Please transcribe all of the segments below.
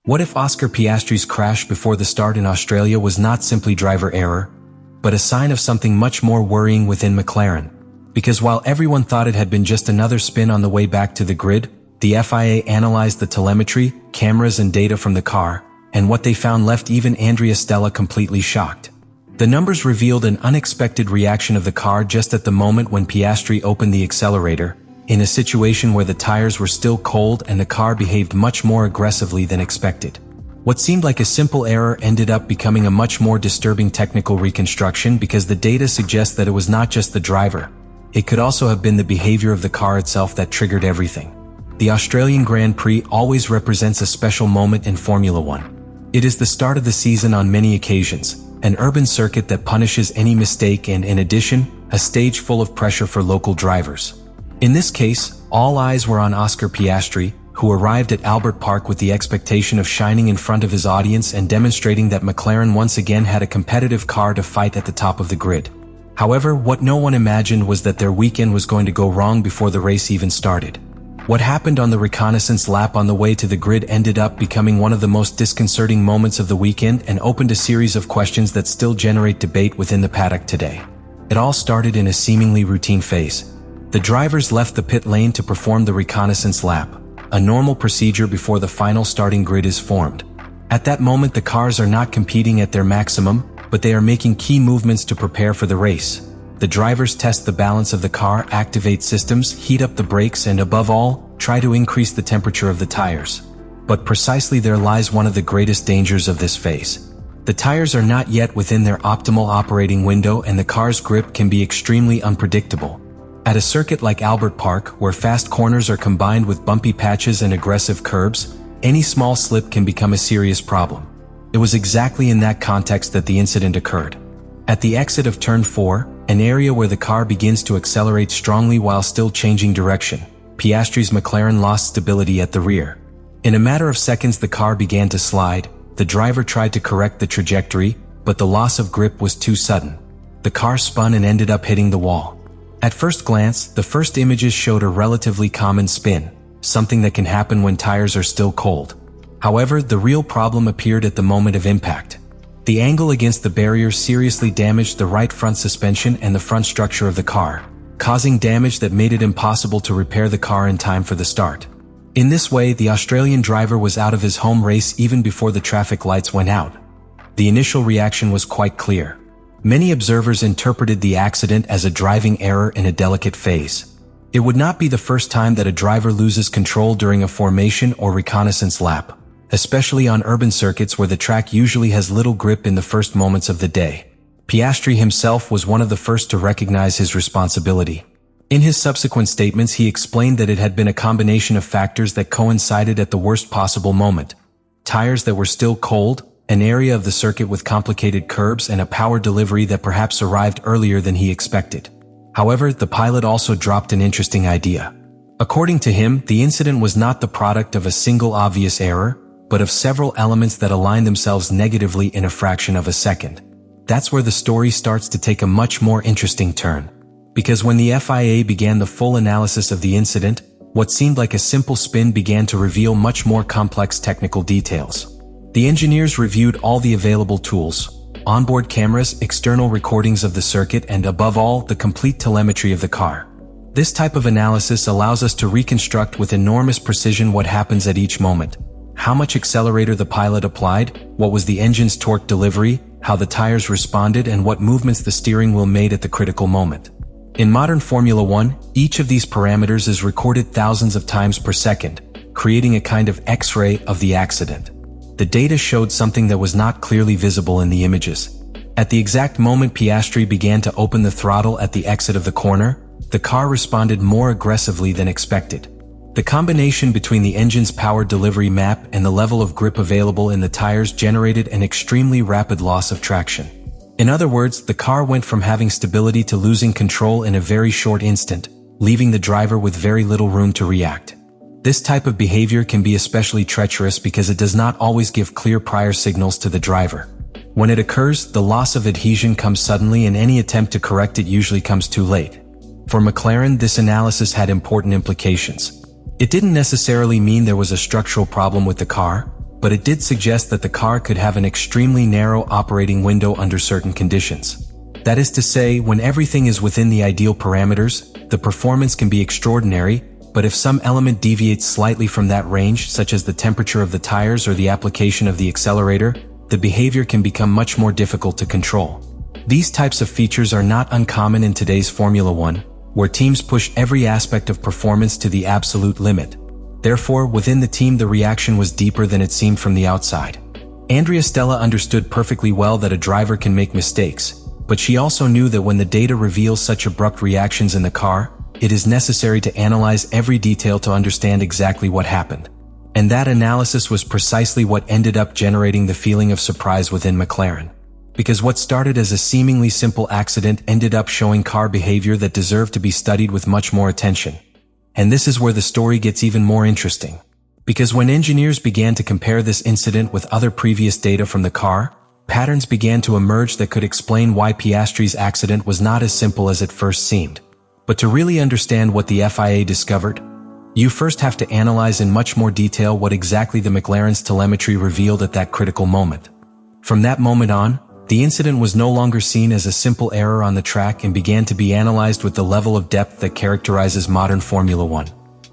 What if Oscar Piastri's crash before the start in Australia was not simply driver error, but a sign of something much more worrying within McLaren? Because while everyone thought it had been just another spin on the way back to the grid, the FIA analyzed the telemetry, cameras and data from the car, and what they found left even Andrea Stella completely shocked. The numbers revealed an unexpected reaction of the car just at the moment when Piastri opened the accelerator, in a situation where the tires were still cold and the car behaved much more aggressively than expected. What seemed like a simple error ended up becoming a much more disturbing technical reconstruction because the data suggests that it was not just the driver. It could also have been the behavior of the car itself that triggered everything. The Australian Grand Prix always represents a special moment in Formula One. It is the start of the season on many occasions, an urban circuit that punishes any mistake and, in addition, a stage full of pressure for local drivers. In this case, all eyes were on Oscar Piastri, who arrived at Albert Park with the expectation of shining in front of his audience and demonstrating that McLaren once again had a competitive car to fight at the top of the grid. However, what no one imagined was that their weekend was going to go wrong before the race even started. What happened on the reconnaissance lap on the way to the grid ended up becoming one of the most disconcerting moments of the weekend and opened a series of questions that still generate debate within the paddock today. It all started in a seemingly routine phase. The drivers left the pit lane to perform the reconnaissance lap, a normal procedure before the final starting grid is formed. At that moment, the cars are not competing at their maximum, but they are making key movements to prepare for the race. The drivers test the balance of the car, activate systems, heat up the brakes, and above all, try to increase the temperature of the tires. But precisely there lies one of the greatest dangers of this phase. The tires are not yet within their optimal operating window and the car's grip can be extremely unpredictable. At a circuit like Albert Park, where fast corners are combined with bumpy patches and aggressive curbs, any small slip can become a serious problem. It was exactly in that context that the incident occurred. At the exit of Turn 4, an area where the car begins to accelerate strongly while still changing direction, Piastri's McLaren lost stability at the rear. In a matter of seconds the car began to slide. The driver tried to correct the trajectory, but the loss of grip was too sudden. The car spun and ended up hitting the wall. At first glance, the first images showed a relatively common spin, something that can happen when tires are still cold. However, the real problem appeared at the moment of impact. The angle against the barrier seriously damaged the right front suspension and the front structure of the car, causing damage that made it impossible to repair the car in time for the start. In this way, the Australian driver was out of his home race even before the traffic lights went out. The initial reaction was quite clear. Many observers interpreted the accident as a driving error in a delicate phase. It would not be the first time that a driver loses control during a formation or reconnaissance lap, especially on urban circuits where the track usually has little grip in the first moments of the day. Piastri himself was one of the first to recognize his responsibility. In his subsequent statements, he explained that it had been a combination of factors that coincided at the worst possible moment. Tires that were still cold, an area of the circuit with complicated curbs, and a power delivery that perhaps arrived earlier than he expected. However, the pilot also dropped an interesting idea. According to him, the incident was not the product of a single obvious error, but of several elements that align themselves negatively in a fraction of a second. That's where the story starts to take a much more interesting turn. Because when the FIA began the full analysis of the incident, what seemed like a simple spin began to reveal much more complex technical details. The engineers reviewed all the available tools, onboard cameras, external recordings of the circuit, and above all, the complete telemetry of the car. This type of analysis allows us to reconstruct with enormous precision what happens at each moment. How much accelerator the pilot applied, what was the engine's torque delivery, how the tires responded, and what movements the steering wheel made at the critical moment. In modern Formula One, each of these parameters is recorded thousands of times per second, creating a kind of X-ray of the accident. The data showed something that was not clearly visible in the images. At the exact moment Piastri began to open the throttle at the exit of the corner, the car responded more aggressively than expected. The combination between the engine's power delivery map and the level of grip available in the tires generated an extremely rapid loss of traction. In other words, the car went from having stability to losing control in a very short instant, leaving the driver with very little room to react. This type of behavior can be especially treacherous because it does not always give clear prior signals to the driver. When it occurs, the loss of adhesion comes suddenly and any attempt to correct it usually comes too late. For McLaren, this analysis had important implications. It didn't necessarily mean there was a structural problem with the car, but it did suggest that the car could have an extremely narrow operating window under certain conditions. That is to say, when everything is within the ideal parameters, the performance can be extraordinary, but if some element deviates slightly from that range, such as the temperature of the tires or the application of the accelerator, the behavior can become much more difficult to control. These types of features are not uncommon in today's Formula One, where teams push every aspect of performance to the absolute limit. Therefore, within the team the reaction was deeper than it seemed from the outside. Andrea Stella understood perfectly well that a driver can make mistakes, but she also knew that when the data reveals such abrupt reactions in the car, it is necessary to analyze every detail to understand exactly what happened. And that analysis was precisely what ended up generating the feeling of surprise within McLaren. Because what started as a seemingly simple accident ended up showing car behavior that deserved to be studied with much more attention. And this is where the story gets even more interesting. Because when engineers began to compare this incident with other previous data from the car, patterns began to emerge that could explain why Piastri's accident was not as simple as it first seemed. But to really understand what the FIA discovered, you first have to analyze in much more detail what exactly the McLaren's telemetry revealed at that critical moment. From that moment on, the incident was no longer seen as a simple error on the track and began to be analyzed with the level of depth that characterizes modern Formula One.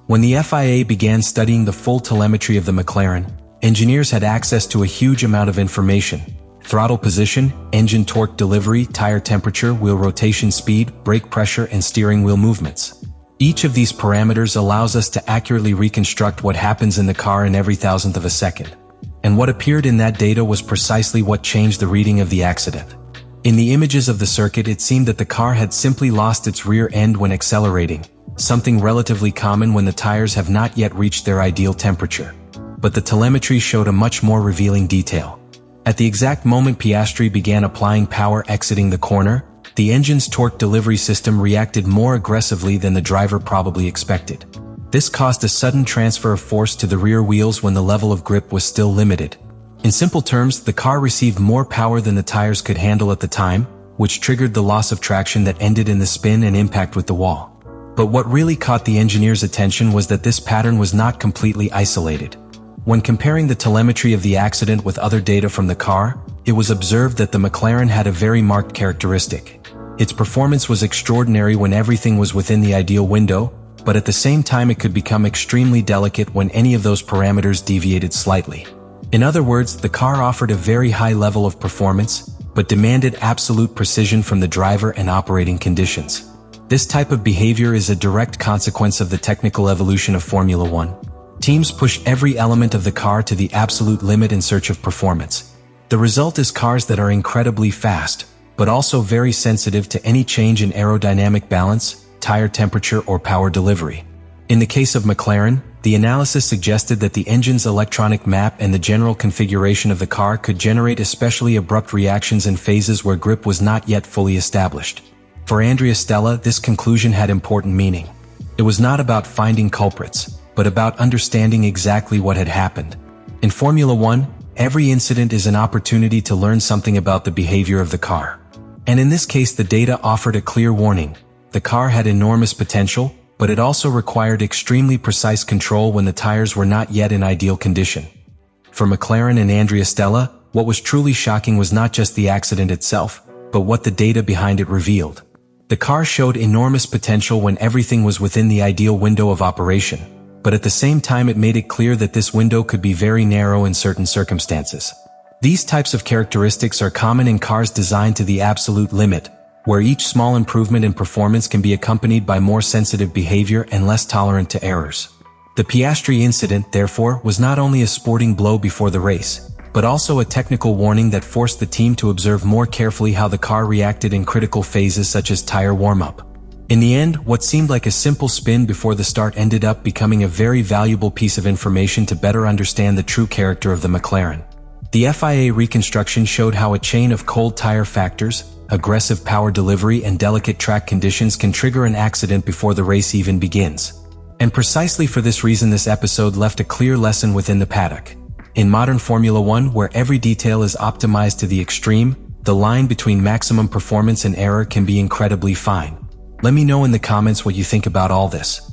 When the FIA began studying the full telemetry of the McLaren, engineers had access to a huge amount of information: throttle position, engine torque delivery, tire temperature, wheel rotation speed, brake pressure, and steering wheel movements. Each of these parameters allows us to accurately reconstruct what happens in the car in every thousandth of a second. And what appeared in that data was precisely what changed the reading of the accident. In the images of the circuit, it seemed that the car had simply lost its rear end when accelerating, something relatively common when the tires have not yet reached their ideal temperature. But the telemetry showed a much more revealing detail. At the exact moment Piastri began applying power exiting the corner, the engine's torque delivery system reacted more aggressively than the driver probably expected. This caused a sudden transfer of force to the rear wheels when the level of grip was still limited. In simple terms, the car received more power than the tires could handle at the time, which triggered the loss of traction that ended in the spin and impact with the wall. But what really caught the engineer's attention was that this pattern was not completely isolated. When comparing the telemetry of the accident with other data from the car, it was observed that the McLaren had a very marked characteristic. Its performance was extraordinary when everything was within the ideal window, but at the same time it could become extremely delicate when any of those parameters deviated slightly. In other words, the car offered a very high level of performance, but demanded absolute precision from the driver and operating conditions. This type of behavior is a direct consequence of the technical evolution of Formula One. Teams push every element of the car to the absolute limit in search of performance. The result is cars that are incredibly fast, but also very sensitive to any change in aerodynamic balance, tire temperature, or power delivery. In the case of McLaren, the analysis suggested that the engine's electronic map and the general configuration of the car could generate especially abrupt reactions in phases where grip was not yet fully established. For Andrea Stella, this conclusion had important meaning. It was not about finding culprits, but about understanding exactly what had happened. In Formula One, every incident is an opportunity to learn something about the behavior of the car. And in this case, the data offered a clear warning. The car had enormous potential, but it also required extremely precise control when the tires were not yet in ideal condition. For McLaren and Andrea Stella, what was truly shocking was not just the accident itself, but what the data behind it revealed. The car showed enormous potential when everything was within the ideal window of operation, but at the same time it made it clear that this window could be very narrow in certain circumstances. These types of characteristics are common in cars designed to the absolute limit, where each small improvement in performance can be accompanied by more sensitive behavior and less tolerant to errors. The Piastri incident, therefore, was not only a sporting blow before the race, but also a technical warning that forced the team to observe more carefully how the car reacted in critical phases such as tire warm-up. In the end, what seemed like a simple spin before the start ended up becoming a very valuable piece of information to better understand the true character of the McLaren. The FIA reconstruction showed how a chain of cold tire factors, aggressive power delivery, and delicate track conditions can trigger an accident before the race even begins. And precisely for this reason, this episode left a clear lesson within the paddock. In modern Formula One, where every detail is optimized to the extreme, the line between maximum performance and error can be incredibly fine. Let me know in the comments what you think about all this.